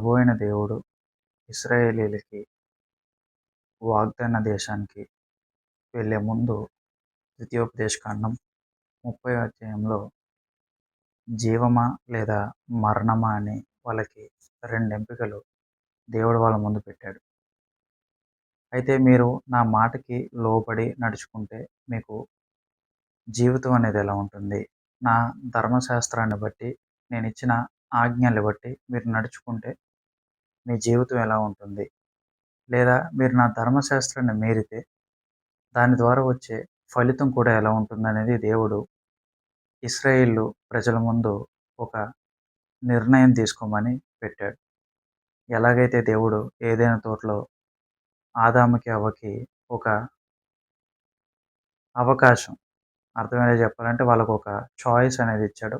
ప్రభు అయిన దేవుడు ఇశ్రాయేలీయులకి వాగ్దాన దేశానికి వెళ్ళే ముందు ద్వితీయోపదేశకాండం 30వ అధ్యాయంలో జీవమా లేదా మరణమా అని వాళ్ళకి 2 ఎంపికలు దేవుడు వాళ్ళ ముందు పెట్టాడు. అయితే మీరు నా మాటకి లోబడి నడుచుకుంటే మీకు జీవితం అనేది ఎలా ఉంటుంది? నా ధర్మశాస్త్రాన్ని బట్టి నేనిచ్చిన ఆజ్ఞలు బట్టి మీరు నడుచుకుంటే మీ జీవితం ఎలా ఉంటుంది? లేదా మీరు నా ధర్మశాస్త్రాన్ని మీరితే దాని ద్వారా వచ్చే ఫలితం కూడా ఎలా ఉంటుందనేది దేవుడు ఇశ్రాయేలు ప్రజల ముందు ఒక నిర్ణయం తీసుకోమని పెట్టాడు. ఎలాగైతే దేవుడు ఏదైనా తోటలో ఆదాముకి అవ్వకి ఒక అవకాశం, అర్థమయ్యేలా చెప్పాలంటే వాళ్ళకు ఒక చాయిస్ అనేది ఇచ్చాడు.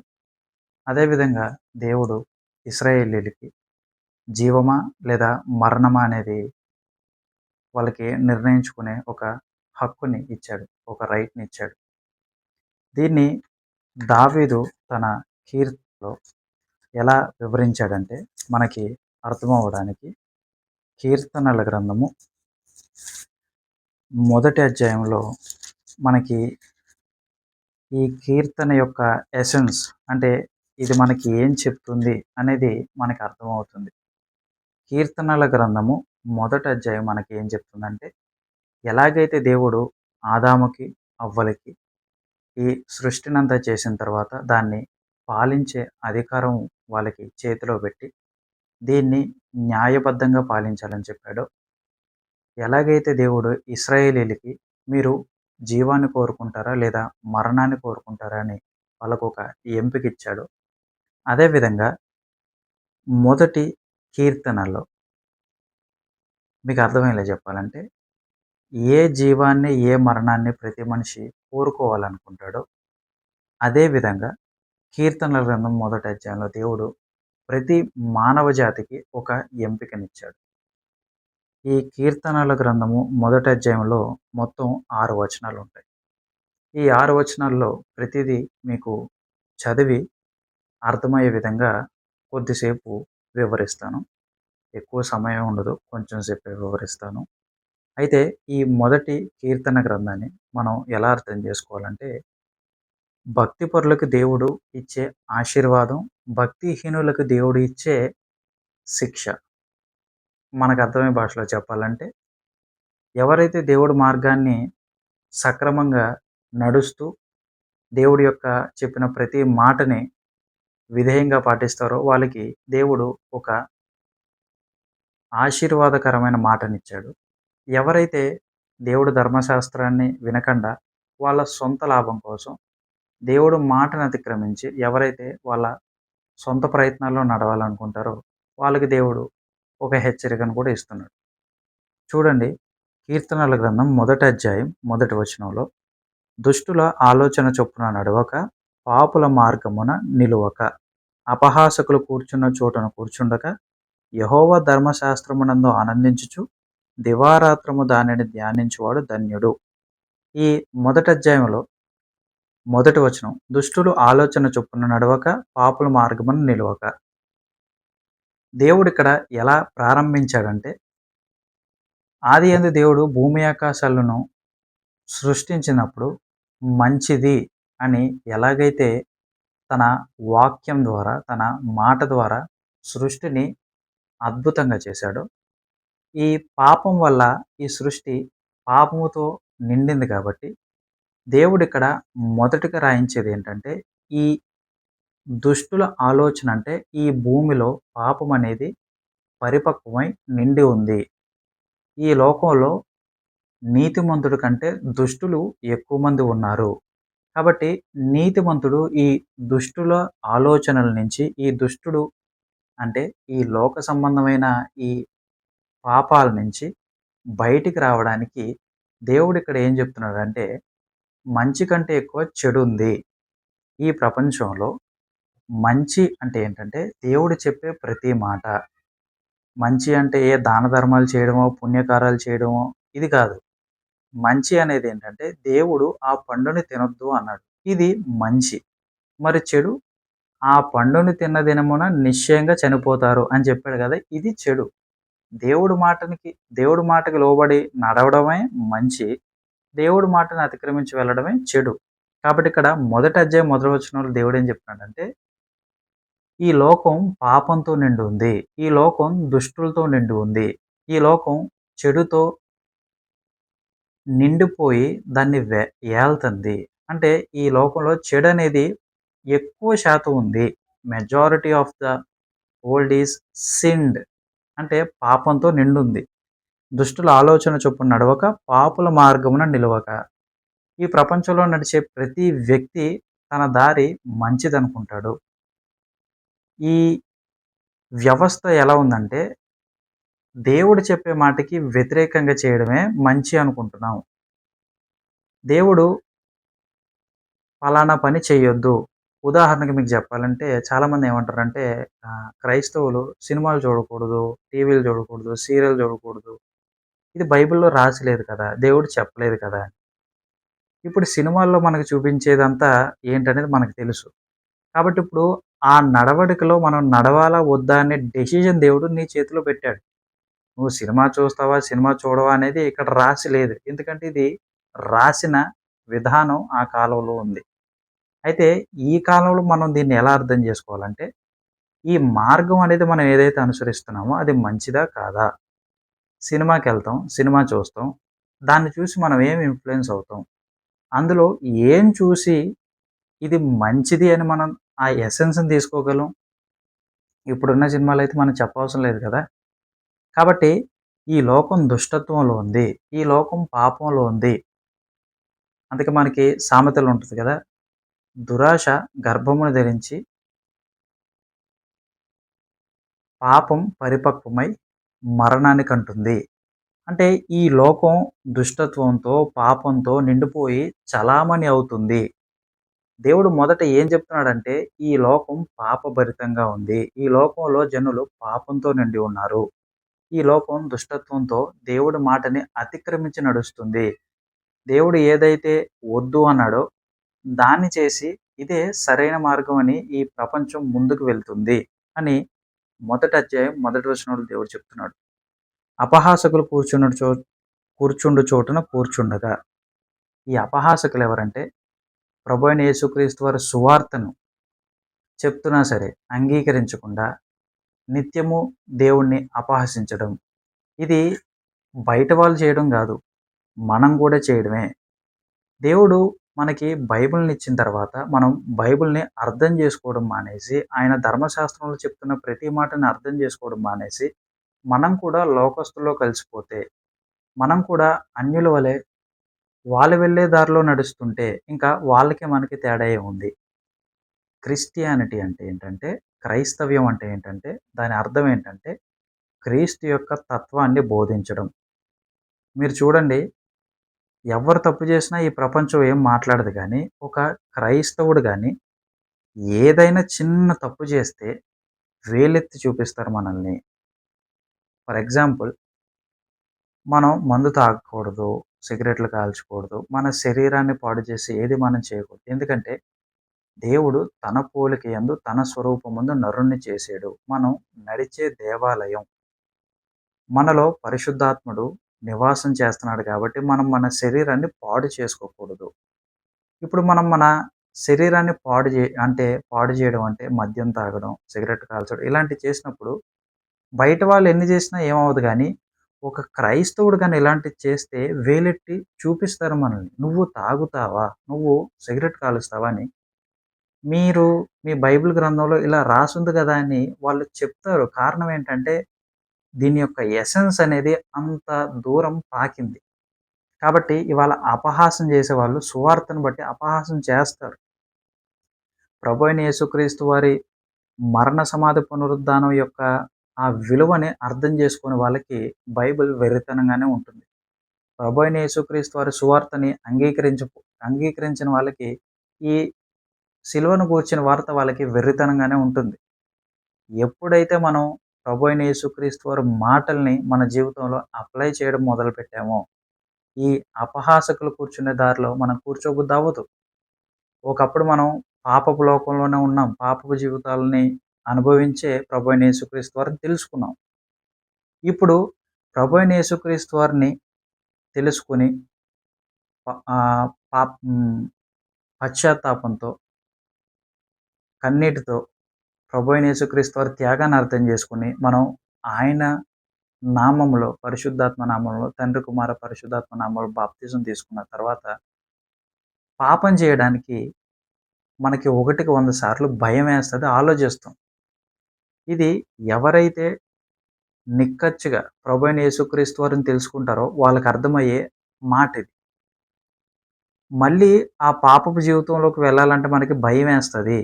అదేవిధంగా దేవుడు ఇశ్రాయేలీయులకి జీవమా లేదా మరణమా అనేది వాళ్ళకి నిర్ణయించుకునే ఒక హక్కుని ఇచ్చాడు. ఒక రైట్‌ని ఇచ్చాడు. దీన్ని దావీదు తన కీర్తనలో ఎలా వివరించాడంటే మనకి అర్థమవ్వడానికి కీర్తనల గ్రంథము మొదటి అధ్యాయంలో మనకి ఈ కీర్తన యొక్క ఎసెన్స్ అంటే ఇది మనకి ఏం చెప్తుంది అనేది మనకి అర్థమవుతుంది. కీర్తనల గ్రంథము మొదటి అధ్యాయం మనకి ఏం చెప్తుందంటే ఎలాగైతే దేవుడు ఆదాముకి అవ్వలకి ఈ సృష్టినంతా చేసిన తర్వాత దాన్ని పాలించే అధికారం వాళ్ళకి చేతిలో పెట్టి దీన్ని న్యాయబద్ధంగా పాలించాలని చెప్పాడో, ఎలాగైతే దేవుడు ఇశ్రాయేలీయులకి మీరు జీవాన్ని కోరుకుంటారా లేదా మరణాన్ని కోరుకుంటారా అని వాళ్ళకు ఒక ఎంపిక ఇచ్చాడో, అదేవిధంగా మొదటి కీర్తనలో మీకు అర్థమయ్యేలా చెప్పాలంటే ఏ జీవాన్ని ఏ మరణాన్ని ప్రతి మనిషి కోరుకోవాలనుకుంటాడో అదేవిధంగా కీర్తనల గ్రంథం మొదటి అధ్యాయంలో దేవుడు ప్రతి మానవ జాతికి ఒక ఎంపికనిచ్చాడు. ఈ కీర్తనల గ్రంథము మొదటి అధ్యాయంలో మొత్తం 6 వచనాలు ఉంటాయి. ఈ 6 వచనాల్లో ప్రతిదీ మీకు చదివి అర్థమయ్యే విధంగా కొద్దిసేపు వివరిస్తాను. ఎక్కువ సమయం ఉండదు, కొంచెం సేపే వివరిస్తాను. అయితే ఈ మొదటి కీర్తన గ్రంథాన్ని మనం ఎలా అర్థం చేసుకోవాలంటే భక్తిపరులకు దేవుడు ఇచ్చే ఆశీర్వాదం, భక్తిహీనులకు దేవుడు ఇచ్చే శిక్ష. మనకు అర్థమయ్యే భాషలో చెప్పాలంటే ఎవరైతే దేవుడి మార్గాన్ని సక్రమంగా నడుస్తూ దేవుడి యొక్క చెప్పిన ప్రతి మాటని విధేయంగా పాటిస్తారో వాళ్ళకి దేవుడు ఒక ఆశీర్వాదకరమైన మాటనిచ్చాడు. ఎవరైతే దేవుడి ధర్మశాస్త్రాన్ని వినకుండా వాళ్ళ సొంత లాభం కోసం దేవుడు మాటను అతిక్రమించి ఎవరైతే వాళ్ళ సొంత ప్రయత్నాల్లో నడవాలనుకుంటారో వాళ్ళకి దేవుడు ఒక హెచ్చరికను కూడా ఇస్తున్నాడు. చూడండి, కీర్తనల గ్రంథం మొదటి అధ్యాయం మొదటి వచనంలో దుష్టుల ఆలోచన చొప్పున నడవక పాపుల మార్గమున నిలువక అపహాసకులు కూర్చున్న చోటున కూర్చుండక యెహోవా ధర్మశాస్త్రమునందు ఆనందించుచు దివారాత్రము దానిని ధ్యానించువాడు ధన్యుడు. ఈ మొదటి అధ్యాయంలో మొదటి వచనం దుష్టులు ఆలోచన చొప్పున నడవక పాపుల మార్గమున నిలువక. దేవుడు ఇక్కడ ఎలా ప్రారంభించాడంటే ఆదియందు దేవుడు భూమి ఆకాశాలను సృష్టించినప్పుడు మంచిది అని ఎలాగైతే తన వాక్యం ద్వారా తన మాట ద్వారా సృష్టిని అద్భుతంగా చేశాడో, ఈ పాపం వల్ల ఈ సృష్టి పాపముతో నిండింది కాబట్టి దేవుడు ఇక్కడ మొదటగా రాయించేది ఏంటంటే ఈ దుష్టుల ఆలోచన అంటే ఈ భూమిలో పాపం అనేది పరిపక్వమై నిండి ఉంది. ఈ లోకంలో నీతిమంతుడి కంటే దుష్టులు ఎక్కువ మంది ఉన్నారు. కాబట్టి నీతిమంతుడు ఈ దుష్టుల ఆలోచనల నుంచి ఈ దుష్టుడు అంటే ఈ లోక సంబంధమైన ఈ పాపాల నుంచి బయటికి రావడానికి దేవుడు ఇక్కడ ఏం చెప్తున్నాడంటే మంచి కంటే ఎక్కువ చెడు ఉంది. ఈ ప్రపంచంలో మంచి అంటే ఏంటంటే దేవుడు చెప్పే ప్రతి మాట. మంచి అంటే ఏ దాన ధర్మాలు చేయడమో పుణ్యకార్యాలు చేయడమో ఇది కాదు. మంచి అనేది ఏంటంటే దేవుడు ఆ పండుని తినొద్దు అన్నాడు. ఇది మంచి. మరి చెడు ఆ పండుని తిన్న దినమున నిశ్చయంగా చనిపోతారు అని చెప్పాడు కదా! ఇది చెడు. దేవుడి మాటనికి దేవుడి మాటకి లోబడి నడవడమే మంచి. దేవుడి మాటను అతిక్రమించి వెళ్ళడమే చెడు. కాబట్టి ఇక్కడ మొదటి అధ్యాయం మొదటి వచనంలో దేవుడేం చెప్తున్నాడంటే, ఈ లోకం పాపంతో నిండి ఉంది. ఈ లోకం దుష్టులతో నిండి ఉంది. ఈ లోకం చెడుతో నిండిపోయి దాన్ని ఏల్తంది. అంటే ఈ లోకంలో చెడనేది ఎక్కువ శాతం ఉంది. Majority of the world is sinned. అంటే పాపంతో నిండుంది. దుష్టుల ఆలోచన చొప్పున నడవక, పాపుల మార్గమున నిలవక. ఈ ప్రపంచంలో నడిచే ప్రతి వ్యక్తి తన దారి మంచిదనుకుంటాడు. ఈ వ్యవస్థ ఎలా ఉందంటే, దేవుడు చెప్పే మాటకి వ్యతిరేకంగా చేయడమే మంచి అనుకుంటున్నాం. దేవుడు పలానా పని చేయొద్దు. ఉదాహరణకి మీకు చెప్పాలంటే చాలామంది ఏమంటారంటే క్రైస్తవులు సినిమాలు చూడకూడదు, టీవీలు చూడకూడదు, సీరియల్ చూడకూడదు. ఇది బైబిల్‌లో రాసి లేదు కదా! దేవుడు చెప్పలేదు కదా! ఇప్పుడు సినిమాల్లో మనకు చూపించేదంతా ఏంటనేది మనకు తెలుసు. కాబట్టి ఇప్పుడు ఆ నడవడికలో మనం నడవాలా? వద్దా? అనే డెసిషన్ దేవుడు నీ చేతిలో పెట్టాడు. నువ్వు సినిమా చూస్తావా? సినిమా చూడవా? అనేది ఇక్కడ రాసి లేదు. ఎందుకంటే ఇది రాసిన విధానం ఆ కాలంలో ఉంది. అయితే ఈ కాలంలో మనం దీన్ని ఎలా అర్థం చేసుకోవాలంటే, ఈ మార్గం అనేది మనం ఏదైతే అనుసరిస్తున్నామో అది మంచిదా? కాదా? సినిమాకెళ్తాం, సినిమా చూస్తాం. దాన్ని చూసి మనం ఏం ఇన్‌ఫ్లూయెన్స్ అవుతాం? అందులో ఏం చూసి ఇది మంచిది అని మనం ఆ ఎసెన్స్‌ని తీసుకోగలం? ఇప్పుడున్న సినిమాలైతే మనం చెప్పవసరం లేదు కదా! కాబట్టి ఈ లోకం దుష్టత్వంలో ఉంది. ఈ లోకం పాపంలో ఉంది. అందుకే మనకి సామెతలు ఉంటది కదా! దురాశ గర్భమును ధరించి పాపం పరిపక్వమై మరణానికంటుంది. అంటే ఈ లోకం దుష్టత్వంతో, పాపంతో నిండిపోయి చలామణి అవుతుంది. దేవుడు మొదట ఏం చెప్తున్నాడంటే, ఈ లోకం పాపభరితంగా ఉంది. ఈ లోకంలో జనులు పాపంతో నిండి ఉన్నారు. ఈ లోకం దుష్టత్వంతో దేవుడి మాటని అతిక్రమించి నడుస్తుంది. దేవుడు ఏదైతే వద్దు అన్నాడో దాన్ని చేసి ఇదే సరైన మార్గం అని ఈ ప్రపంచం ముందుకు వెళ్తుంది అని మొదటి అధ్యాయం మొదటి వచనంలో దేవుడు చెప్తున్నాడు. అపహాసకులు కూర్చుండు చోటున కూర్చుండగా. ఈ అపహాసకులు ఎవరంటే ప్రభువైన యేసుక్రీస్తు వారి సువార్తను చెప్తున్నా సరే అంగీకరించకుండా నిత్యము దేవుణ్ణి అపహసించడం. ఇది బయట వాళ్ళు చేయడం గాదు. మనం గూడా చేయడమే. దేవుడు మనకి బైబిల్‌నిచ్చిన తర్వాత మనం బైబిల్‌ని అర్థం చేసుకోవడం మానేసి, ఆయన ధర్మశాస్త్రంలో చెప్తున్న ప్రతి మాటని అర్థం చేసుకోవడం మానేసి, మనం కూడా లోకస్తుల్లో కలిసిపోతే, మనం కూడా అన్యుల వలె వాళ్ళు వెళ్ళే దారిలో నడుస్తుంటే, ఇంకా వాళ్ళకి మనకి తేడా ఏముంది? క్రిస్టియానిటీ అంటే ఏంటంటే, క్రైస్తవ్యం అంటే ఏంటంటే, దాని అర్థం ఏంటంటే, క్రీస్తు యొక్క తత్వాన్ని బోధించడం. మీరు చూడండి, ఎవ్వరు తప్పు చేసినా ఈ ప్రపంచం ఏం మాట్లాడదు గానీ, ఒక క్రైస్తవుడు గాని, ఏదైనా చిన్న తప్పు చేస్తే వేలెత్తి చూపిస్తారు మనల్ని. ఫర్ ఎగ్జాంపుల్, మనం మందు తాగకూడదు, సిగరెట్లు కాల్చకూడదు, మన శరీరాన్ని పాడు చేసి ఏది మనం చేయకూడదు. ఎందుకంటే, దేవుడు తన పోలిక యందు, తన స్వరూపమందు నరుణ్ణి చేసాడు. మనం నడిచే దేవాలయం. మనలో పరిశుద్ధాత్ముడు నివాసం చేస్తున్నాడు కాబట్టి, మనం మన శరీరాన్ని పాడు చేసుకోకూడదు. ఇప్పుడు మనం మన శరీరాన్ని పాడు చేయడం అంటే మద్యం తాగడం, సిగరెట్ కాల్చడం ఇలాంటివి చేసినప్పుడు బయట వాళ్ళు ఎన్ని చేసినా ఏమవ్వదు గానీ, ఒక క్రైస్తవుడు గాని ఇలాంటివి చేస్తే వేలెత్తి చూపిస్తారు మనల్ని. "నువ్వు తాగుతావా? నువ్వు సిగరెట్ కాలుస్తావా?" అని. మీరు మీ బైబిల్ గ్రంథంలో ఇలా రాసుంది గదా! అని వాళ్ళు చెప్తారు. కారణం ఏంటంటే, దీని యొక్క ఎసెన్స్ అనేది అంత దూరం పాకింది. కాబట్టి ఇవాళ అపహాసం చేసేవాళ్ళు సువార్తను బట్టి అపహాసం చేస్తారు. ప్రభువైన యేసుక్రీస్తు వారి మరణ సమాధి పునరుద్ధానం యొక్క ఆ విలువని అర్థం చేసుకునే వాళ్ళకి బైబిల్ వెర్రితనంగానే ఉంటుంది. ప్రభువైన యేసుక్రీస్తు వారి సువార్తని అంగీకరించిన వాళ్ళకి ఈ సిలువను గూర్చిన వార్త వాళ్ళకి వెర్రితనంగానే ఉంటుంది. ఎప్పుడైతే మనం ప్రభువైన యేసుక్రీస్తు వారి మాటల్ని మన జీవితంలో అప్లై చేయడం మొదలుపెట్టామో, ఈ అపహాసకులు కూర్చునే దారిలో మనం కూర్చోబుద్దవ్వదు. ఒకప్పుడు మనం పాపపు లోకంలోనే ఉన్నాం. పాపపు జీవితాలని అనుభవించే ప్రభువైన యేసుక్రీస్తు వారిని తెలుసుకున్నాం. ఇప్పుడు ప్రభువైన యేసుక్రీస్తు వారిని తెలుసుకొని ప ఆహ్, పాప్ హ్మ్. పశ్చాత్తాపంతో, కన్నీటితో ప్రభువైన యేసుక్రీస్తు వారి త్యాగాన్ని అర్థం చేసుకొని, మనం ఆయన నామములో, పరిశుద్ధాత్మ నామంలో, తండ్రి, కుమార, పరిశుద్ధాత్మ నామంలో బాప్తిజం తీసుకున్న తర్వాత, పాపం చేయడానికి మనకి 1కి 100 సార్లు భయమేస్తది, ఆలోచిస్తాం. ఇది ఎవరైతే నిక్కచ్చిగా ప్రభువైన యేసుక్రీస్తు వారిని తెలుసుకుంటారో వాళ్ళకి అర్థమయ్యే మాటిది. మళ్ళీ ఆ పాపపు జీవితంలోకి వెళ్ళాలంటే మనకి భయమేస్తది.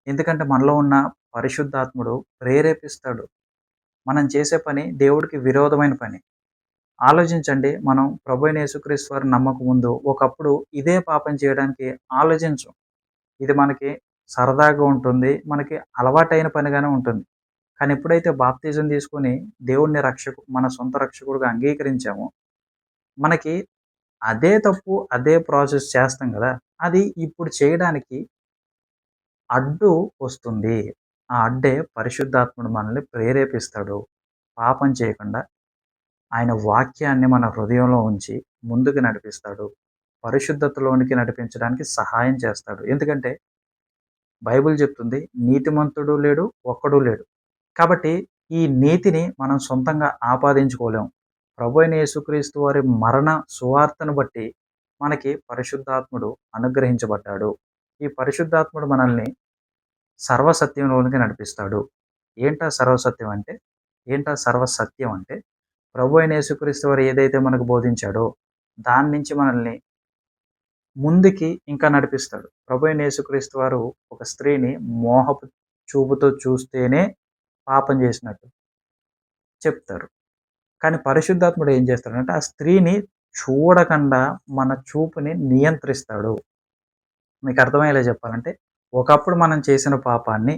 ఎందుకంటే మనలో ఉన్న పరిశుద్ధాత్ముడు ప్రేరేపిస్తాడు. మనం చేసే పని దేవుడికి విరోధమైన పని. ఆలోచించండి, మనం ప్రభువైన యేసుక్రీస్తు వారిని నమ్మక ముందు ఒకప్పుడు ఇదే పాపం చేయడానికి ఆలోచించం. ఇది మనకి సరదాగా ఉంటుంది. మనకి అలవాటైన పనిగానే ఉంటుంది. కానీ ఎప్పుడైతే బాప్తిజం తీసుకొని దేవుడిని మన సొంత రక్షకుడుగా అంగీకరించామో, మనకి అదే తప్పు, అదే ప్రాసెస్ చేస్తాం గదా! అది ఇప్పుడు చేయడానికి అడ్డు వస్తుంది. ఆ అడ్డే పరిశుద్ధాత్ముడు మనల్ని ప్రేరేపిస్తాడు. పాపం చేయకుండా ఆయన వాక్యాన్ని మన హృదయంలో ఉంచి ముందుకు నడిపిస్తాడు. పరిశుద్ధతలోనికి నడిపించడానికి సహాయం చేస్తాడు. ఎందుకంటే బైబిల్ చెప్తుంది, నీతిమంతుడు లేడు, ఒక్కడు లేడు. కాబట్టి ఈ నీతిని మనం సొంతంగా ఆపాదించుకోలేం. ప్రభువైన యేసుక్రీస్తు వారి మరణ సువార్తను బట్టి మనకి పరిశుద్ధాత్ముడు అనుగ్రహించబడ్డాడు. ఈ పరిశుద్ధాత్ముడు మనల్ని సర్వసత్యంలోనికి నడిపిస్తాడు. సర్వసత్యం అంటే? సర్వసత్యం అంటే ప్రభువైన యేసుక్రీస్తు వారు ఏదైతే మనకు బోధించాడో దాని నుంచి మనల్ని ముందుకి ఇంకా నడిపిస్తాడు. ప్రభువైన యేసుక్రీస్తు వారు ఒక స్త్రీని మోహపు చూపుతో చూస్తేనే పాపం చేసినట్టు చెప్తారు. కానీ పరిశుద్ధాత్ముడు ఏం చేస్తాడంటే ఆ స్త్రీని చూడకుండా మన చూపుని నియంత్రిస్తాడు. మీకు అర్థమయ్యేలా చెప్పాలంటే, ఒకప్పుడు మనం చేసిన పాపాన్ని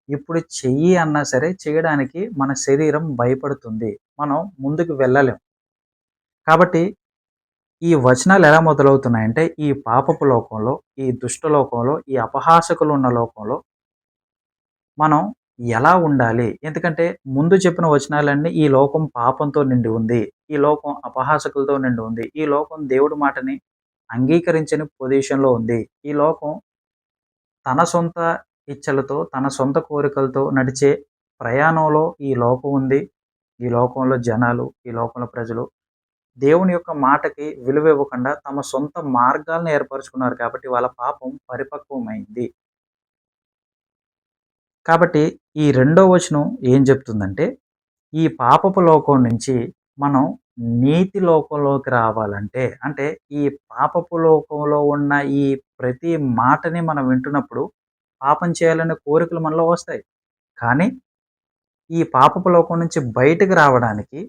ఇప్పుడు చెయ్యి అన్నా సరే చేయడానికి మన శరీరం భయపడుతుంది. మనం ముందుకు వెళ్ళలేం. కాబట్టి ఈ వచనాలు ఎలా మొదలవుతున్నాయంటే, ఈ పాపపు లోకంలో, ఈ దుష్ట లోకంలో, ఈ అపహాసకులు ఉన్న లోకంలో మనం ఎలా ఉండాలి? ఎందుకంటే ముందు చెప్పిన వచనాలన్నీ ఈ లోకం పాపంతో నిండి ఉంది. ఈ లోకం అపహాసకులతో నిండి ఉంది. ఈ లోకం దేవుడి మాటని అంగీకరించని పొజిషన్‌లో ఉంది. ఈ లోకం తన సొంత ఇచ్చలతో, తన సొంత కోరికలతో నడిచే ప్రయాణంలో ఈ లోకం ఉంది. ఈ లోకంలో జనాలు, ఈ లోకంలో ప్రజలు దేవుని యొక్క మాటకి విలువ ఇవ్వకుండా తమ సొంత మార్గాలను ఏర్పరుచుకున్నారు కాబట్టి వాళ్ళ పాపం పరిపక్వమైంది. కాబట్టి ఈ రెండో వచనం ఏం చెప్తుందంటే, ఈ పాపపు లోకం నుంచి మనం నీతి లోకంలోకి రావాలంటే, అంటే ఈ పాపపు లోకంలో ఉన్న ఈ ప్రతి మాటని మనం వింటున్నప్పుడు పాపం చేయాలనే కోరికలు మనలో వస్తాయి. కానీ ఈ పాపపు లోకం నుంచి బయటకు రావడానికి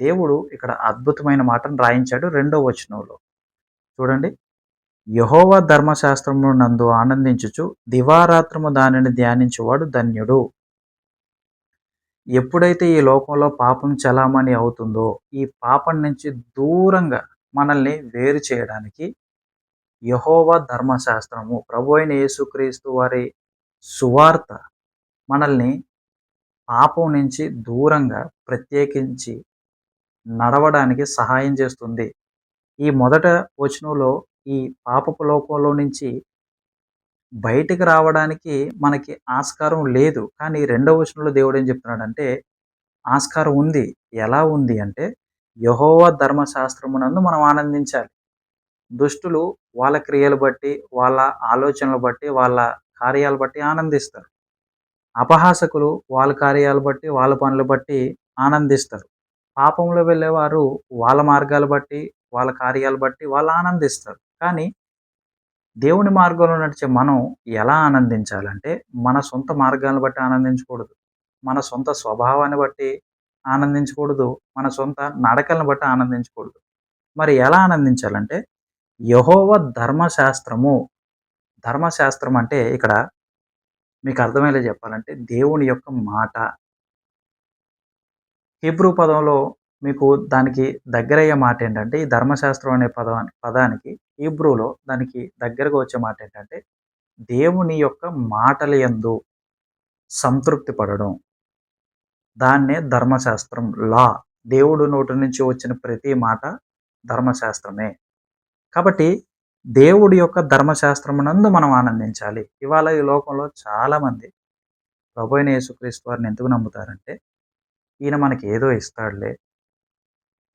దేవుడు ఇక్కడ అద్భుతమైన మాటను రాయించాడు రెండో వచనంలో. చూడండి. యెహోవా ధర్మశాస్త్రమునందు ఆనందించుచు దివారాత్రము దానిని ధ్యానించువాడు ధన్యుడు. ఎప్పుడైతే ఈ లోకంలో పాపం చలామణి అవుతుందో, ఈ పాపం నుంచి దూరంగా మనల్ని వేరు చేయడానికి యెహోవా ధర్మశాస్త్రము, ప్రభువైన యేసుక్రీస్తు వారి సువార్త మనల్ని పాపం నుంచి దూరంగా ప్రత్యేకించి నడవడానికి సహాయం చేస్తుంది. ఈ మొదట వచనంలో ఈ పాపపు లోకంలో నుంచి బయటికి రావడానికి మనకి ఆస్కారం లేదు. కానీ రెండవ వచనంలో దేవుడు ఏం చెప్తున్నాడంటే ఆస్కారం ఉంది. ఎలా ఉంది అంటే యెహోవా ధర్మశాస్త్రమునందు మనం ఆనందించాలి. దుష్టులు వాళ్ళ క్రియలు బట్టి, వాళ్ళ ఆలోచనలు బట్టి, వాళ్ళ కార్యాలు బట్టి ఆనందిస్తారు. అపహాసకులు వాళ్ళ కార్యాలు బట్టి, వాళ్ళ పనులు బట్టి ఆనందిస్తారు. పాపంలో వెళ్ళేవారు వాళ్ళ మార్గాలు బట్టి, వాళ్ళ కార్యాలు బట్టి వాళ్ళు ఆనందిస్తారు. కానీ దేవుని మార్గంలో నడిచే మనం ఎలా ఆనందించాలంటే, మన సొంత మార్గాలను బట్టి ఆనందించకూడదు. మన సొంత స్వభావాన్ని బట్టి ఆనందించకూడదు. మన సొంత నడకలను బట్టి ఆనందించకూడదు. మరి ఎలా ఆనందించాలంటే, యెహోవా ధర్మశాస్త్రము, ధర్మశాస్త్రం అంటే ఇక్కడ మీకు అర్థమయ్యేలా చెప్పాలంటే దేవుని యొక్క మాట. హీబ్రూ పదంలో మీకు దానికి దగ్గరయ్యే మాట ఏంటంటే, ఈ ధర్మశాస్త్రం అనే పదానికి హీబ్రూలో దానికి దగ్గరగా వచ్చే మాట ఏంటంటే, దేవుని యొక్క మాటల యందు సంతృప్తి పడడం. దాన్నే ధర్మశాస్త్రం, లా. దేవుడు నోటి నుంచి వచ్చిన ప్రతి మాట ధర్మశాస్త్రమే. కాబట్టి దేవుడి యొక్క ధర్మశాస్త్రమునందు మనం ఆనందించాలి. ఇవాళ ఈ లోకంలో చాలామంది ప్రభువైన యేసుక్రీస్తు వారిని ఎందుకు నమ్ముతారంటే, ఈయన మనకి ఏదో ఇస్తాడులే,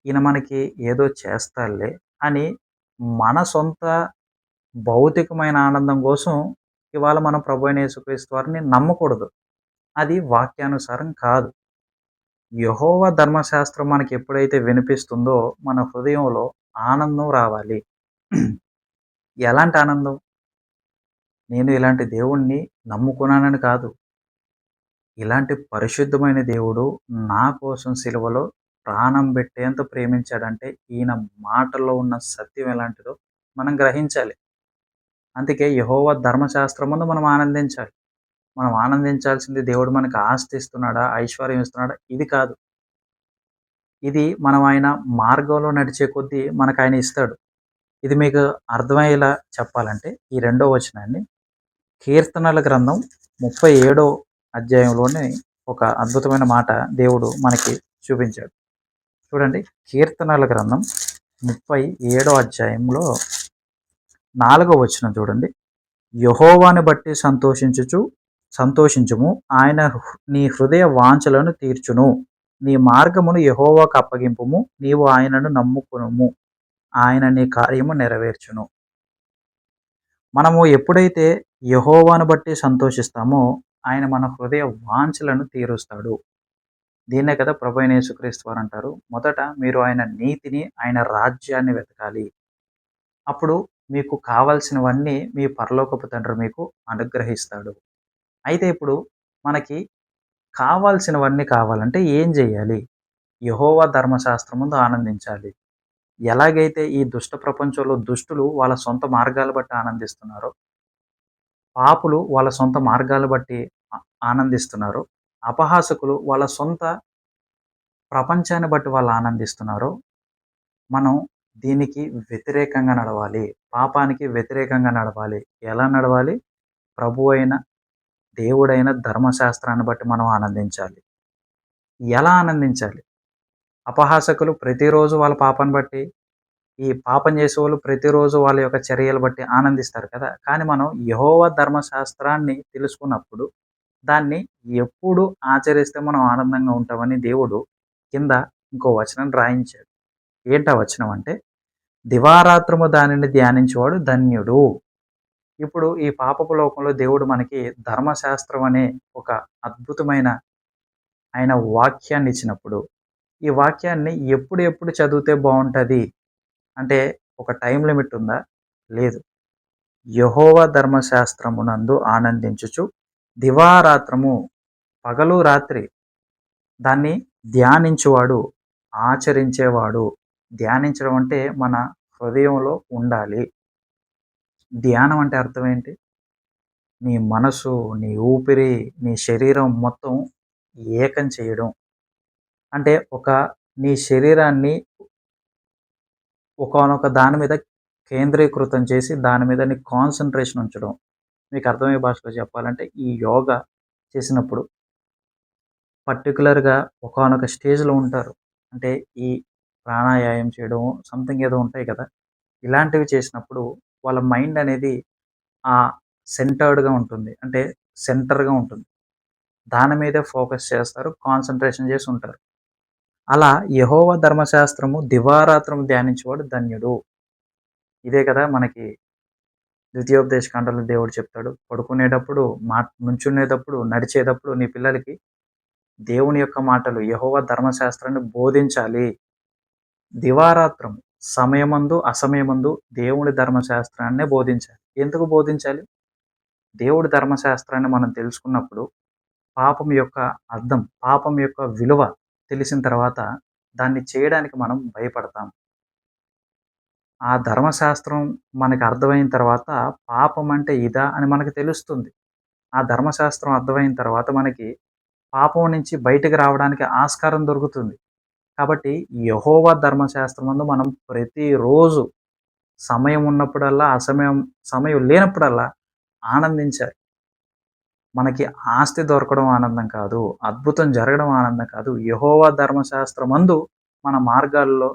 ఈయన మనకి ఏదో చేస్తాడులే అని మన సొంత భౌతికమైన ఆనందం కోసం ఇవాళ మనం ప్రభువైన యేసుక్రీస్తు వారిని నమ్మకూడదు. అది వాక్యానుసారం కాదు. యెహోవా ధర్మశాస్త్రం మనకి ఎప్పుడైతే వినిపిస్తుందో మన హృదయంలో ఆనందం రావాలి. ఎలాంటి ఆనందం? నేను ఇలాంటి దేవుణ్ణి నమ్ముకున్నానని కాదు. ఇలాంటి పరిశుద్ధమైన దేవుడు నా కోసం సిలువలో ప్రాణం పెట్టేంత ప్రేమించాడంటే ఈయన మాటల్లో ఉన్న సత్యం ఎలాంటిదో మనం గ్రహించాలి. అందుకే యెహోవా ధర్మశాస్త్రమందు మనం ఆనందించాలి. మనం ఆనందించాల్సింది దేవుడు మనకు ఆస్తి ఇస్తున్నాడా, ఐశ్వర్యం ఇస్తున్నాడా ఇది కాదు. ఇది మనం ఆయన మార్గంలో నడిచే కొద్దీ మనకు ఆయన ఇస్తాడు. ఇది మీకు అర్థమయ్యేలా చెప్పాలంటే ఈ రెండో వచనాన్ని కీర్తనల గ్రంథం 37 అధ్యాయంలోని ఒక అద్భుతమైన మాట దేవుడు మనకి చూపించాడు. చూడండి, కీర్తనల గ్రంథం 37 అధ్యాయంలో 4వ వచనం చూడండి. యెహోవాను బట్టి సంతోషించుము, ఆయన నీ హృదయ వాంఛలను తీర్చును. నీ మార్గమును యెహోవాకు అప్పగింపుము, నీవు ఆయనను నమ్ముకొనుము, ఆయన నీ కార్యము నెరవేర్చును. మనము ఎప్పుడైతే యెహోవాను బట్టి సంతోషిస్తామో ఆయన మన హృదయ వాంఛలను తీరుస్తాడు. దీన్నే కదా ప్రభువైన యేసుక్రీస్తు వారు అంటారు, మొదట మీరు ఆయన నీతిని, ఆయన రాజ్యాన్ని వెతకాలి. అప్పుడు మీకు కావాల్సినవన్నీ మీ పరలోకపు తండ్రి మీకు అనుగ్రహిస్తాడు. అయితే ఇప్పుడు మనకి కావాల్సినవన్నీ కావాలంటే ఏం చేయాలి? యెహోవా ధర్మశాస్త్రం ముందు ఆనందించాలి. ఎలాగైతే ఈ దుష్ట ప్రపంచంలో దుష్టులు వాళ్ళ సొంత మార్గాలు బట్టి ఆనందిస్తున్నారో, పాపులు వాళ్ళ సొంత మార్గాలు బట్టి ఆనందిస్తున్నారో, అపహాసకులు వాళ్ళ సొంత ప్రపంచాన్ని బట్టి వాళ్ళు ఆనందిస్తున్నారో, మనం దీనికి వ్యతిరేకంగా నడవాలి. పాపానికి వ్యతిరేకంగా నడవాలి. ఎలా నడవాలి? ప్రభువైన దేవుడైన ధర్మశాస్త్రాన్ని బట్టి మనం ఆనందించాలి. ఎలా ఆనందించాలి? అపహాసకులు ప్రతిరోజు వాళ్ళ పాపాన్ని బట్టి, ఈ పాపం చేసేవాళ్ళు ప్రతిరోజు వాళ్ళ యొక్క చర్యలు బట్టి ఆనందిస్తారు కదా! కానీ మనం యెహోవా ధర్మశాస్త్రాన్ని తెలుసుకున్నప్పుడు, దాన్ని ఎప్పుడు ఆచరిస్తే మనం ఆనందంగా ఉంటామని దేవుడు కింద ఇంకో వచనం రాయించాడు. ఏంటా వచనం అంటే, దివారాత్రము దానిని ధ్యానించేవాడు ధన్యుడు. ఇప్పుడు ఈ పాపపు లోకంలో దేవుడు మనకి ధర్మశాస్త్రం అనే ఒక అద్భుతమైన ఆయన వాక్యాన్ని ఇచ్చినప్పుడు, ఈ వాక్యాన్ని ఎప్పుడు ఎప్పుడు చదివితే బావుంటది అంటే ఒక టైమ్ లిమిట్ ఉందా? లేదు. యెహోవా ధర్మశాస్త్రమునందు ఆనందించుచు దివారాత్రము, పగలు రాత్రి దాన్ని ధ్యానించువాడు, ఆచరించేవాడు. ధ్యానించడం అంటే మన హృదయంలో ఉండాలి. ధ్యానం అంటే అర్థం ఏంటి? నీ మనసు, నీ ఊపిరి, నీ శరీరం మొత్తం ఏకం చేయడం. అంటే నీ శరీరాన్ని ఒకానొక దాని మీద కేంద్రీకృతం చేసి దాని మీద నీ కాన్సంట్రేషన్ ఉంచడం. మీకు అర్థమయ్యే భాషలో చెప్పాలంటే ఈ యోగా చేసినప్పుడు పర్టిక్యులర్‌గా ఒకానొక స్టేజ్‌లో ఉంటారు. అంటే ఈ ప్రాణాయామం చేయడం సంథింగ్ ఏదో ఉంటాయి కదా! ఇలాంటివి చేసినప్పుడు వాళ్ళ మైండ్ అనేది సెంటర్డ్‌గా ఉంటుంది. అంటే సెంటర్‌గా ఉంటుంది. దాని మీదే ఫోకస్ చేస్తారు. కాన్సంట్రేషన్ చేసి ఉంటారు. అలా యెహోవా ధర్మశాస్త్రము దివారాత్రము ధ్యానించేవాడు ధన్యుడు. ఇదే కదా మనకి ద్వితీయోపదేశ కాండంలో దేవుడు చెప్తాడు. పడుకునేటప్పుడు, నుంచునేటప్పుడు, నడిచేటప్పుడు నీ పిల్లలకి దేవుని యొక్క మాటలు, యెహోవా ధర్మశాస్త్రాన్ని బోధించాలి. దివారాత్రం సమయమందు, అసమయమందు దేవుని ధర్మశాస్త్రాన్నే బోధించాలి. ఎందుకు బోధించాలి? దేవుడి ధర్మశాస్త్రాన్ని మనం తెలుసుకున్నప్పుడు పాపం యొక్క అర్థం, పాపం యొక్క విలువ తెలిసిన తర్వాత దాన్ని చేయడానికి మనం భయపడతాం. ఆ ధర్మశాస్త్రం మనకు అర్థమైన తర్వాత పాపం అంటే ఇదా అని మనకు తెలుస్తుంది. ఆ ధర్మశాస్త్రం అర్థమైన తర్వాత మనకి పాపం నుంచి బయటకు రావడానికి ఆస్కారం దొరుకుతుంది. కాబట్టి యెహోవా ధర్మశాస్త్రమందు మనం ప్రతిరోజు సమయం ఉన్నప్పుడల్లా, సమయం లేనప్పుడల్లా ఆనందించాలి. మనకి ఆస్తి దొరకడం ఆనందం కాదు. అద్భుతం జరగడం ఆనందం కాదు. యెహోవా ధర్మశాస్త్రమందు మన మార్గాల్లో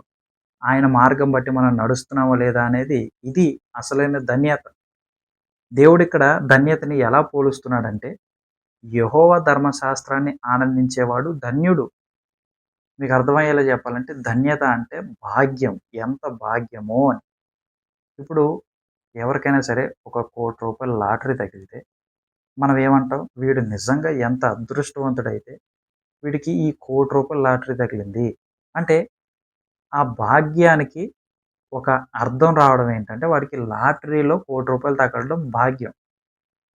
ఆయన మార్గం బట్టి మనం నడుస్తున్నామా లేదా అనేది ఇది అసలైన ధన్యత. దేవుడిక్కడ ధన్యతని ఎలా పోలుస్తున్నాడంటే, యెహోవా ధర్మశాస్త్రాన్ని ఆనందించేవాడు ధన్యుడు. మీకు అర్థమయ్యేలా చెప్పాలంటే ధన్యత అంటే భాగ్యం. ఎంత భాగ్యమో అని. ఇప్పుడు ఎవరికైనా సరే ఒక రూ. 1,00,00,000 లాటరీ తగిలితే మనం ఏమంటాం? వీడు నిజంగా ఎంత అదృష్టవంతుడైతే వీడికి ఈ రూ. 1,00,00,000 లాటరీ తగిలింది. అంటే ఆ భాగ్యానికి ఒక అర్థం రావడం ఏంటంటే వాడికి లాటరీలో రూ. 1,00,00,000 తగలడం భాగ్యం.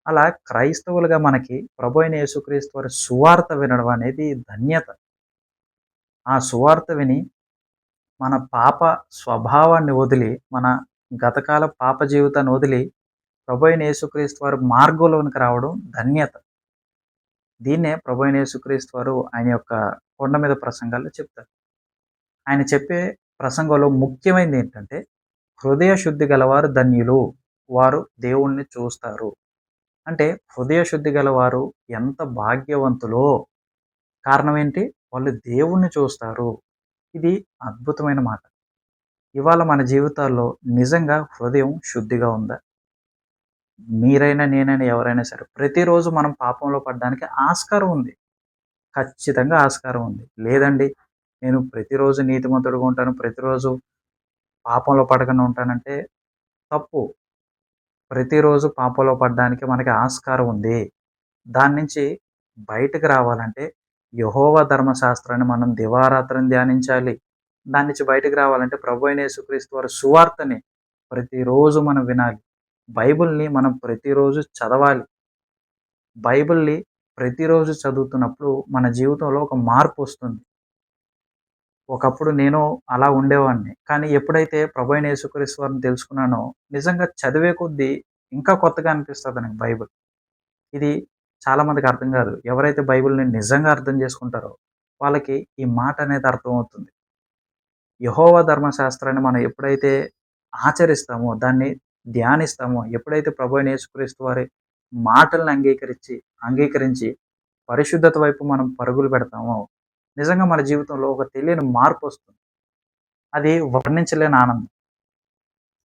అలా క్రైస్తవులుగా మనకి ప్రభు అయిన యేసుక్రీస్తు వారి సువార్త వినడం అనేది ధన్యత. ఆ సువార్త విని మన పాప స్వభావాన్ని వదిలి, మన గతకాల పాప జీవితాన్ని వదిలి ప్రభు అయిన యేసుక్రీస్తు వారి మార్గంలోనికి రావడం ధన్యత. దీన్నే ప్రభు అయిన యేసుక్రీస్తు వారు ఆయన యొక్క కొండ మీద ప్రసంగాల్లో చెప్తారు. ఆయన చెప్పే ప్రసంగంలో ముఖ్యమైనది ఏంటంటే, హృదయ శుద్ధి గలవారు ధన్యులు. వారు దేవుణ్ణి చూస్తారు. అంటే హృదయ శుద్ధి గలవారు ఎంత భాగ్యవంతులో. కారణం ఏంటి? వాళ్ళు దేవుణ్ణి చూస్తారు. ఇది అద్భుతమైన మాట. ఇవాళ మన జీవితాల్లో నిజంగా హృదయం శుద్ధిగా ఉందా? మీరైనా, నేనైనా ఎవరైనా సరే ప్రతిరోజు మనం పాపంలో పడడానికి ఆస్కారం ఉంది. ఖచ్చితంగా ఆస్కారం ఉంది. లేదండి నేను ప్రతిరోజు నీతిమంతుడిగా ఉంటాను. ప్రతిరోజు పాపంలో పడకుండా ఉంటానంటే తప్పు. ప్రతిరోజు పాపంలో పడడానికి మనకి ఆస్కారం ఉంది. దాని నుంచి బయటకు రావాలంటే యెహోవా ధర్మశాస్త్రాన్ని మనం దివారాత్రం ధ్యానించాలి. దాని నుంచి బయటకు రావాలంటే ప్రభువైన యేసుక్రీస్తు వారి సువార్తని ప్రతిరోజు మనం వినాలి. బైబిల్‌ని మనం ప్రతిరోజు చదవాలి. బైబిల్‌ని ప్రతిరోజు చదువుతున్నప్పుడు మన జీవితంలో ఒక మార్పొస్తుంది. ఒకప్పుడు నేను అలా ఉండేవాడిని. కానీ ఎప్పుడైతే ప్రభువైన యేసుక్రీస్తు వారిని తెలుసుకున్నానో నిజంగా చదివే కొద్దీ ఇంకా కొత్తగా అనిపిస్తది నాకు బైబిల్. ఇది చాలామందికి అర్థం కాదు. ఎవరైతే బైబిల్‌ని నిజంగా అర్థం చేసుకుంటారో వాళ్ళకి ఈ మాట అనేది అర్థమవుతుంది. యెహోవా ధర్మశాస్త్రాన్ని మనం ఎప్పుడైతే ఆచరిస్తామో, దాన్ని ధ్యానిస్తామో, ఎప్పుడైతే ప్రభువైన యేసుక్రీస్తు వారి మాటలను అంగీకరించి పరిశుద్ధత వైపు మనం పరుగులు పెడతామో, నిజంగా మన జీవితంలో ఒక తెలియని మార్పొస్తుంది. అది వర్ణించలేని ఆనందం.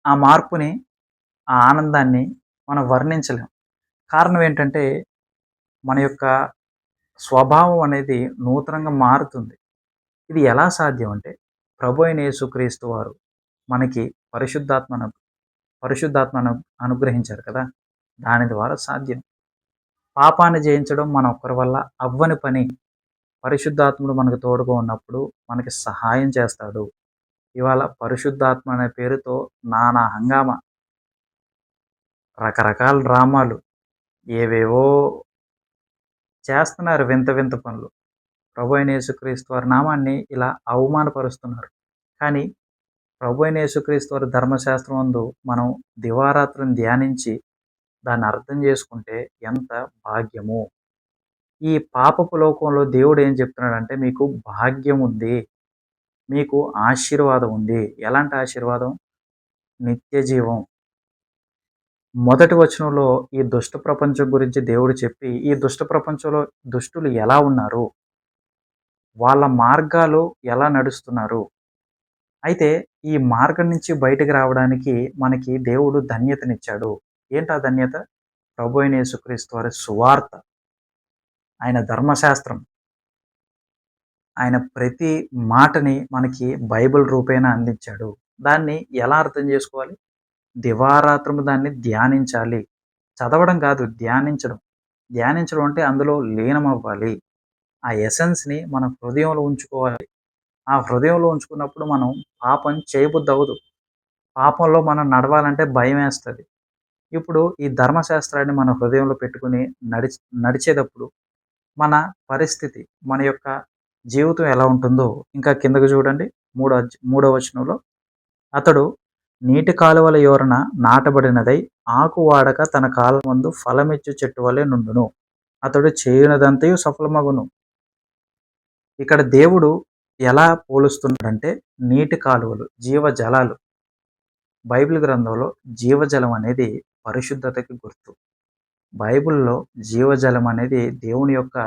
ఆ మార్పుని, ఆ ఆనందాన్ని మనం వర్ణించలేం. కారణం ఏంటంటే, మన యొక్క స్వభావం అనేది నూతనంగా మారుతుంది. ఇది ఎలా సాధ్యం అంటే, ప్రభు అయిన యేసుక్రీస్తు వారు మనకి పరిశుద్ధాత్మను పరిశుద్ధాత్మను అనుగ్రహించారు కదా! దాని ద్వారా సాధ్యం. పాపాన్ని జయించడం మన ఒక్కరి వల్ల అవ్వని పని. పరిశుద్ధాత్ముడు మనకు తోడుగా ఉన్నప్పుడు మనకి సహాయం చేస్తాడు. ఇవాళ పరిశుద్ధాత్మ అనే పేరుతో నానా హంగామా, రకరకాల డ్రామాలు, ఏవేవో చేస్తున్నారు వింత వింత పనులు. ప్రభు అయిన యేసుక్రీస్తు వారి నామాన్ని ఇలా అవమానపరుస్తున్నారు. కానీ ప్రభు అయిన యేసుక్రీస్తు వారి ధర్మశాస్త్రమందు మనం దివారాత్రం ధ్యానించి దాన్ని అర్థం చేసుకుంటే ఎంత భాగ్యము. ఈ పాపపు లోకంలో దేవుడు ఏం చెప్తున్నాడంటే మీకు భాగ్యం ఉంది. మీకు ఆశీర్వాదం ఉంది. ఎలాంటి ఆశీర్వాదం? నిత్య జీవం. మొదటి వచనంలో ఈ దుష్ట ప్రపంచం గురించి దేవుడు చెప్పి, ఈ దుష్ట ప్రపంచంలో దుష్టులు ఎలా ఉన్నారు? వాళ్ళ మార్గాలు ఎలా నడుస్తున్నారు? అయితే ఈ మార్గం నుంచి బయటకు రావడానికి మనకి దేవుడు ధన్యతనిచ్చాడు. ఏంటా ధన్యత? ప్రభు అయిన యేసుక్రీస్తు వారి సువార్త. ఆయన ధర్మశాస్త్రం. ఆయన ప్రతి మాటని మనకి బైబిల్ రూపేణా అందించాడు. దాన్ని ఎలా అర్థం చేసుకోవాలి? దివారాత్రము దాన్ని ధ్యానించాలి. చదవడం కాదు ధ్యానించడం. ధ్యానించడం అంటే అందులో లీనమవ్వాలి. ఆ ఎసెన్స్‌ని మన హృదయంలో ఉంచుకోవాలి. ఆ హృదయంలో ఉంచుకున్నప్పుడు మనం పాపం చేయబుద్దవ్వదు. పాపంలో మనం నడవాలంటే భయమేస్తది. ఇప్పుడు ఈ ధర్మశాస్త్రాన్ని మన హృదయంలో పెట్టుకొని నడిచేటప్పుడు మన పరిస్థితి, మన యొక్క జీవితం ఎలా ఉంటుందో ఇంకా కిందకి చూడండి. మూడో వచనంలో అతడు నీటి కాలువల యోరన నాటబడినదై ఆకు వాడక తన కాలమందు ఫలమిచ్చు చెట్టు వలె నుండును. అతడు చేయునదంతయు సఫలమగును. ఇక్కడ దేవుడు ఎలా పోలుస్తున్నాడంటే నీటి కాలువలు, జీవజలాలు. బైబిల్ గ్రంథంలో జీవజలం అనేది పరిశుద్ధతకి గుర్తు. బైబిల్‌లో జీవజలం అనేది దేవుని యొక్క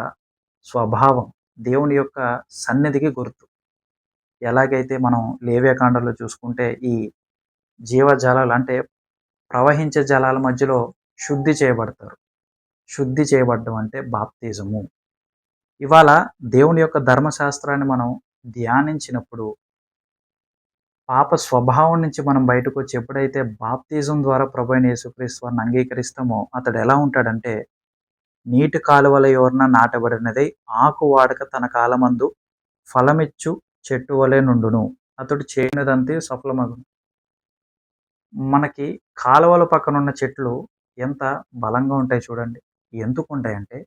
స్వభావం. దేవుని యొక్క సన్నిధికి గుర్తు. ఎలాగైతే మనం లేవ్యకాండంలో చూసుకుంటే ఈ జీవజలాలు అంటే ప్రవహించే జలాల మధ్యలో శుద్ధి చేయబడతారు. శుద్ధి చేయబడడం అంటే బాప్తిజము. ఇవాళ దేవుని యొక్క ధర్మశాస్త్రాన్ని మనం ధ్యానించినప్పుడు పాప స్వభావం నుంచి మనం బయటకొచ్చి ఎప్పుడైతే బాప్తిజం ద్వారా ప్రభువైన యేసుక్రీస్తు వారిని అంగీకరిస్తామో అతడు ఎలా ఉంటాడంటే నీటి కాలువల ఓరన నాటబడినదై ఆకు వాడక తన కాలమందు ఫలమిచ్చు చెట్టు వలె నుండును. అతడు చేయనిదంతయు సఫలమగును. మనకి కాలువల పక్కనున్న చెట్లు ఎంత బలంగా ఉంటాయి చూడండి. ఎందుకుంటాయంటే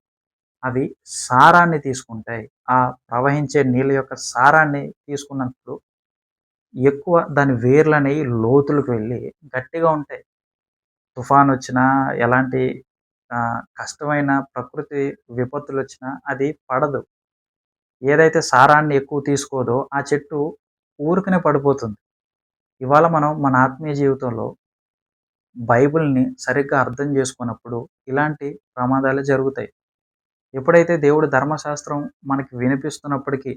అవి సారాన్ని తీసుకుంటాయి. ఆ ప్రవహించే నీళ్ళ యొక్క సారాన్ని తీసుకున్నప్పుడు ఎక్కువ దాని వేర్లనేవి లోతులకు వెళ్ళి గట్టిగా ఉంటాయి. తుఫానొచ్చినా, ఎలాంటి కష్టమైన ప్రకృతి విపత్తులొచ్చినా అది పడదు. ఏదైతే సారాన్ని ఎక్కువ తీసుకోదో ఆ చెట్టు ఊరికనే పడిపోతుంది. ఇవాళ మనం మన ఆత్మీయ జీవితంలో బైబిల్‌ని సరిగ్గా అర్థం చేసుకున్నప్పుడు ఇలాంటి ప్రమాదాలే జరుగుతాయి. ఎప్పుడైతే దేవుడి ధర్మశాస్త్రం మనకి వినిపిస్తున్నప్పటికీ,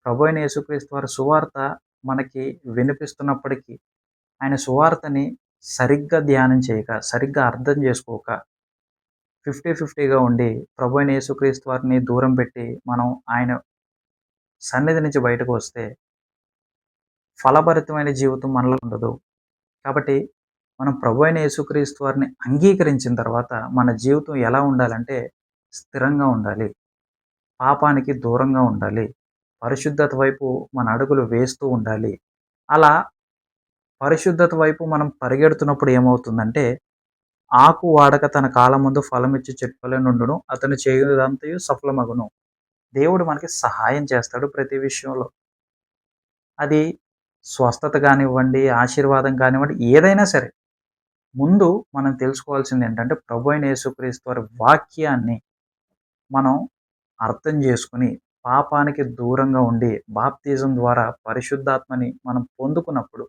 ప్రభువైన యేసుక్రీస్తు వారి సువార్త మనకి వినిపిస్తున్నప్పటికీ, ఆయన సువార్తని సరిగ్గా ధ్యానం చేయక, సరిగ్గా అర్థం చేసుకోక 50-50గా ఉండి ప్రభువైన యేసుక్రీస్తు వారిని దూరం పెట్టి మనం ఆయన సన్నిధి నుంచి బయటకు వస్తే ఫలభరితమైన జీవితం మనలో ఉండదు. కాబట్టి మనం ప్రభువైన యేసుక్రీస్తు వారిని అంగీకరించిన తర్వాత మన జీవితం ఎలా ఉండాలంటే స్థిరంగా ఉండాలి. పాపానికి దూరంగా ఉండాలి. పరిశుద్ధత వైపు మన అడుగులు వేస్తూ ఉండాలి. అలా పరిశుద్ధత వైపు మనం పరిగెడుతున్నప్పుడు ఏమవుతుందంటే ఆకు వాడక తన కాలమందు ఫలమిచ్చు చెట్టు వలె నుండును. అతను చేయునదంతయు సఫలమగును. దేవుడు మనకి సహాయం చేస్తాడు ప్రతి విషయంలో. అది స్వస్థత కానివ్వండి, ఆశీర్వాదం కానివ్వండి, ఏదైనా సరే. ముందు మనం తెలుసుకోవాల్సిందేంటంటే ప్రభువైన యేసుక్రీస్తు వారి వాక్యాన్ని మనం అర్థం చేసుకొని, పాపానికి దూరంగా ఉండి, బాప్తిజం ద్వారా పరిశుద్ధాత్మని మనం పొందుకున్నప్పుడు,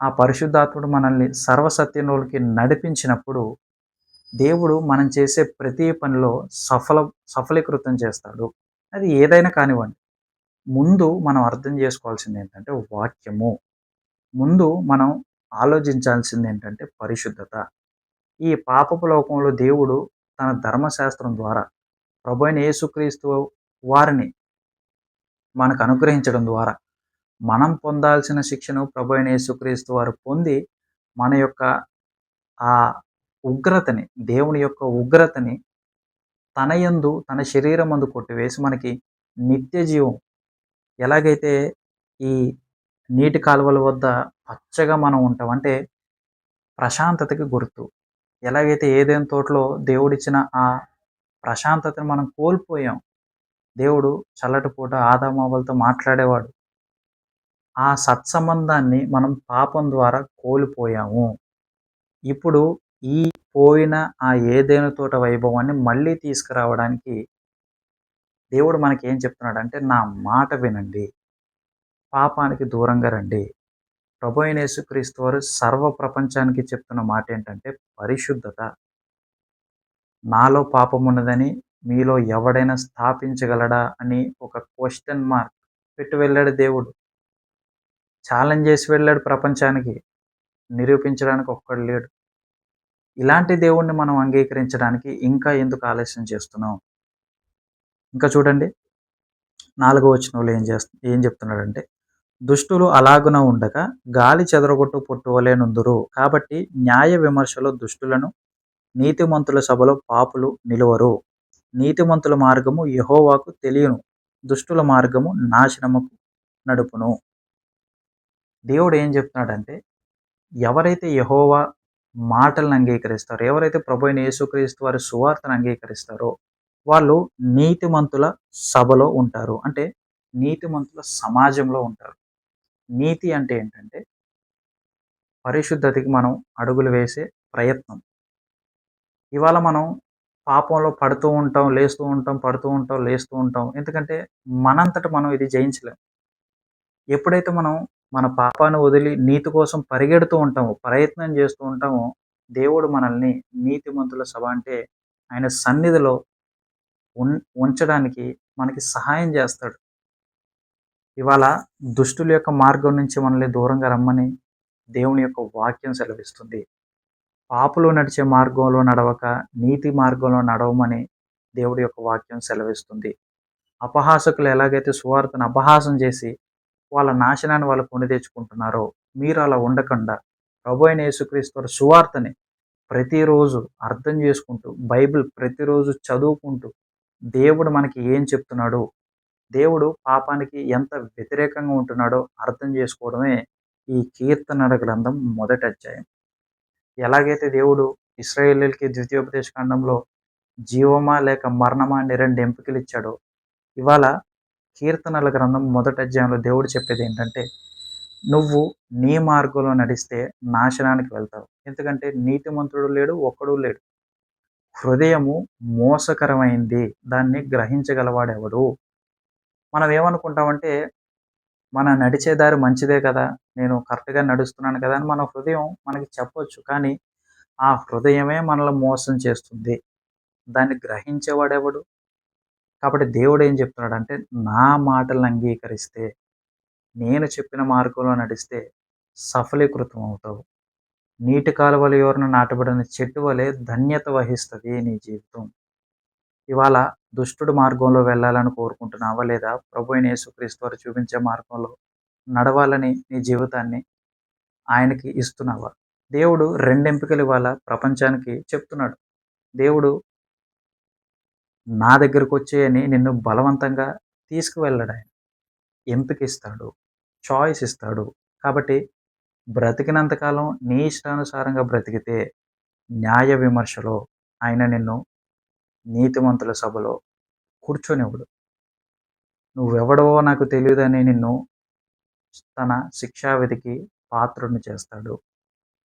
ఆ పరిశుద్ధాత్ముడు మనల్ని సర్వసత్యంలోకి నడిపించినప్పుడు దేవుడు మనం చేసే ప్రతి పనిలో సఫలీకృతం చేస్తాడు. అది ఏదైనా కానివ్వండి. ముందు మనం అర్థం చేసుకోవాల్సిందేంటంటే వాక్యము. ముందు మనం ఆలోచించాల్సిందేంటంటే పరిశుద్ధత. ఈ పాపపు లోకంలో దేవుడు తన ధర్మశాస్త్రం ద్వారా ప్రభువైన యేసుక్రీస్తు వారిని మనకు అనుగ్రహించడం ద్వారా మనం పొందాల్సిన శిక్షను ప్రభువైన యేసుక్రీస్తు వారు పొంది మన యొక్క ఆ ఉగ్రతని, దేవుని యొక్క ఉగ్రతని తన యందు, తన శరీరమందు కొట్టివేసి మనకి నిత్య జీవం ఎలాగైతే ఈ నీటి కాలువల వద్ద పచ్చగా మనం ఉంటాం. అంటే ప్రశాంతతకి గుర్తు. ఎలాగైతే ఏదెన్ తోటలో దేవుడిచ్చిన ఆ ప్రశాంతతను మనం కోల్పోయాం. దేవుడు చల్లటి పూట ఆదామవ్వలతో మాట్లాడేవాడు. ఆ సత్సంబంధాన్ని మనం పాపం ద్వారా కోల్పోయాము. ఇప్పుడు ఈ పోయిన ఆ ఏదెను తోట వైభవాన్ని మళ్ళీ తీసుకురావడానికి దేవుడు మనకేం చెప్తున్నాడంటే, నా మాట వినండి. పాపానికి దూరంగా రండి. ప్రభువైన యేసుక్రీస్తు వారు సర్వ ప్రపంచానికి చెప్తున్న మాటేంటంటే పరిశుద్ధత. నాలో పాపమున్నదని మీలో ఎవడైనా స్థాపించగలడా అని ఒక క్వెషన్ మార్క్ పెట్టి వెళ్ళాడు దేవుడు. ఛాలెంజ్ చేసి వెళ్ళాడు ప్రపంచానికి. నిరూపించడానికి ఒక్కడు లేడు. ఇలాంటి దేవుణ్ణి మనం అంగీకరించడానికి ఇంకా ఎందుకు ఆలస్యం చేస్తున్నాం? ఇంకా చూడండి 4వ వచనంలో ఏం చెప్తున్నాడంటే, దుష్టులు అలాగున ఉండగా గాలి చెదరగొట్టు పొట్టువలే నుందురు. కాబట్టి న్యాయ విమర్శలో దుష్టులను, నీతిమంతుల సభలో పాపులు నిలువరు. నీతిమంతుల మార్గము యెహోవాకు తెలియను, దుష్టుల మార్గము నాశనముకు నడుపును. దేవుడు ఏం చెప్తున్నాడంటే, ఎవరైతే యెహోవా మాటలను అంగీకరిస్తారో, ఎవరైతే ప్రభువైన యేసుక్రీస్తు వారి సువార్తను అంగీకరిస్తారో వాళ్ళు నీతిమంతుల సభలో ఉంటారు. అంటే నీతిమంతుల సమాజంలో ఉంటారు. నీతి అంటే ఏంటంటే పరిశుద్ధతకి మనం అడుగులు వేసే ప్రయత్నం. ఇవాళ మనం పాపంలో పడుతూ ఉంటాం, లేస్తూ ఉంటాం, పడుతూ ఉంటాం, లేస్తూ ఉంటాం. ఎందుకంటే మనంతట మనం ఇది జయించలేం. ఎప్పుడైతే మనం మన పాపాన్ని వదిలి నీతి కోసం పరిగెడుతూ ఉంటామో, ప్రయత్నం చేస్తూ ఉంటామో, దేవుడు మనల్ని నీతిమంతుల సభ అంటే ఆయన సన్నిధిలో ఉన్ ఉంచడానికి మనకి సహాయం చేస్తాడు. ఇవాళ దుష్టుల యొక్క మార్గం నుంచి మనల్ని దూరంగా రమ్మని దేవుని యొక్క వాక్యం సెలవిస్తుంది. పాపులు నడిచే మార్గంలో నడవక నీతి మార్గంలో నడవమని దేవుడి యొక్క వాక్యం సెలవిస్తుంది. అపహాసకులు ఎలాగైతే సువార్తను అపహాసం చేసి వాళ్ళ నాశనాన్ని వాళ్ళు కొని తెచ్చుకుంటున్నారో మీరు అలా ఉండకుండా ప్రభు అయిన యేసుక్రీస్తు వారి సువార్తని ప్రతిరోజు అర్థం చేసుకుంటూ బైబిల్ ప్రతిరోజు చదువుకుంటూ దేవుడు మనకి ఏం చెప్తున్నాడు, దేవుడు పాపానికి ఎంత వ్యతిరేకంగా ఉంటున్నాడో అర్థం చేసుకోవడమే ఈ కీర్తనల గ్రంథం మొదటి అధ్యాయం. ఎలాగైతే దేవుడు ఇశ్రాయేలీయులకి ద్వితీయోపదేశ కాండంలో జీవమా లేక మరణమా అని 2 ఎంపికలు ఇచ్చాడో, ఇవాళ కీర్తనల గ్రంథం మొదటి అధ్యాయంలో దేవుడు చెప్పేది ఏంటంటే, నువ్వు నీ మార్గంలో నడిస్తే నాశనానికి వెళ్తావు. ఎందుకంటే నీతిమంతుడు లేడు, ఒక్కడు లేడు. హృదయము మోసకరమైంది. దాన్ని గ్రహించగలవాడెవడు? మనం ఏమనుకుంటామంటే, మన నడిచే దారి మంచిదే కదా! నేను కరెక్ట్‌గా నడుస్తున్నాను కదా! అని మన హృదయం మనకి చెప్పొచ్చు. కానీ, ఆ హృదయమే మనల్ని మోసం చేస్తుంది. దాన్ని గ్రహించేవాడెవడు? కాబట్టి దేవుడేం చెప్తున్నాడంటే, నా మాటలను అంగీకరిస్తే, నేను చెప్పిన మార్గంలో నడిస్తే సఫలీకృతం అవుతావు. నీటి కాలువల ఓరన నాటబడిన చెట్టు వలె ధన్యత వహిస్తది నీ జీవితం. ఇవాళ దుష్టుడు మార్గంలో వెళ్ళాలని కోరుకుంటున్నావా? లేదా ప్రభువైన యేసుక్రీస్తు వారు చూపించే మార్గంలో నడవాలని నీ జీవితాన్ని ఆయనకి ఇస్తున్నావా? దేవుడు 2 ఎంపికలు ఇవాళ ప్రపంచానికి చెప్తున్నాడు. దేవుడు నా దగ్గరకొచ్చేయని నిన్ను బలవంతంగా తీసుకువెళ్ళడాయన. ఎంపిక ఇస్తాడు. చాయిస్ ఇస్తాడు. కాబట్టి బ్రతికినంత కాలం నీ ఇష్టానుసారంగా బ్రతికితే న్యాయ విమర్శలో ఆయన నిన్ను నీతిమంతుల సభలో కూర్చొనివ్వడు. నువ్వెవడవో నాకు తెలీదని నిన్ను తన శిక్షావిధికి పాత్రుడిని చేస్తాడు.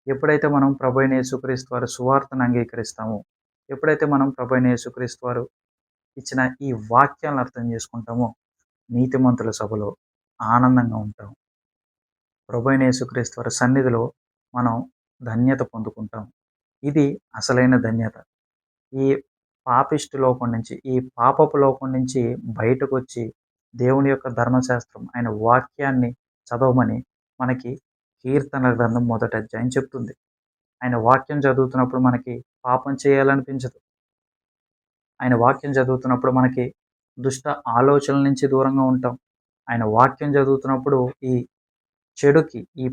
ఎప్పుడైతే మనం ప్రభువైన యేసుక్రీస్తు వారి సువార్తను అంగీకరిస్తామో, ఎప్పుడైతే మనం ప్రభువైన యేసుక్రీస్తు వారు ఇచ్చిన ఈ వాక్యాలను అర్థం చేసుకుంటామో, నీతిమంతుల సభలో ఆనందంగా ఉంటాం. ప్రభువైన యేసుక్రీస్తు వారి సన్నిధిలో మనం ధన్యత పొందుకుంటాం. ఇది అసలైన ధన్యత. ఈ పాపిష్టి లోకం నుంచి, ఈ పాపపు లోకం నుంచి బయటకొచ్చి దేవుని యొక్క ధర్మశాస్త్రం, ఆయన వాక్యాన్ని చదవమని మనకి కీర్తనల గ్రంథం మొదటి అధ్యాయం చెప్తుంది. ఆయన వాక్యం చదువుతున్నప్పుడు మనకి పాపం చేయాలనిపించదు. ఆయన వాక్యం చదువుతున్నప్పుడు మనకి దుష్ట ఆలోచనల నుంచి దూరంగా ఉంటాం. ఆయన వాక్యం చదువుతున్నప్పుడు ఈ చెడుకి, ఈ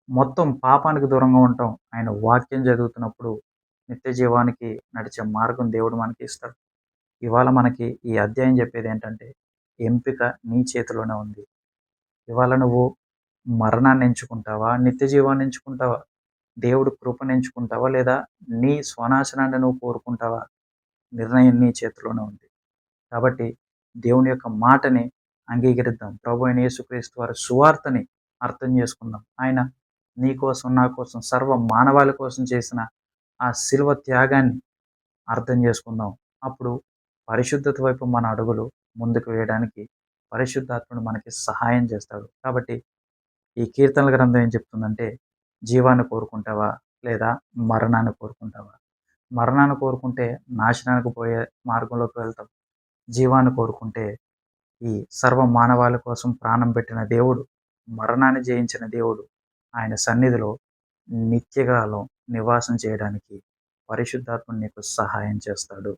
మొత్తం పాపానికి దూరంగా ఉంటాం. ఆయన వాక్యం చదువుతున్నప్పుడు నిత్య జీవానికి నడిచే మార్గం దేవుడు మనకి ఇస్తాడు. ఇవాళ మనకి ఈ అధ్యాయం చెప్పేది ఏంటంటే, ఎంపిక నీ చేతిలోనే ఉంది. ఇవాళ నువ్వు మరణాన్ని ఎంచుకుంటావా? నిత్య జీవాన్ని ఎంచుకుంటావా? దేవుడు కృపను ఎంచుకుంటావా? లేదా నీ స్వనాశనాన్ని నువ్వు కోరుకుంటావా? నిర్ణయం నీ చేతిలోనే ఉంది. కాబట్టి దేవుని యొక్క మాటని అంగీకరిద్దాం. ప్రభు అయిన యేసుక్రీస్తు వారి సువార్తని అర్థం చేసుకుందాం. ఆయన నీ కోసం, నా కోసం, సర్వ మానవాళి కోసం చేసిన ఆ శిలువ త్యాగాన్ని అర్థం చేసుకుందాం. అప్పుడు పరిశుద్ధత వైపు మన అడుగులు ముందుకు వేయడానికి పరిశుద్ధాత్ముడు మనకి సహాయం చేస్తాడు. కాబట్టి ఈ కీర్తనల గ్రంథం ఏం చెప్తుందంటే, జీవాన్ని కోరుకుంటావా? లేదా మరణాన్ని కోరుకుంటావా? మరణాన్ని కోరుకుంటే నాశనానికి పోయే మార్గంలోకి వెళ్తాం. జీవాన్ని కోరుకుంటే ఈ సర్వ మానవాళి కోసం ప్రాణం పెట్టిన దేవుడు, మరణాన్ని జయించిన దేవుడు, ఆయన సన్నిధిలో నిత్యకాలం నివాసం చేయడానికి పరిశుద్ధాత్ముడు నీకు సహాయం చేస్తాడు.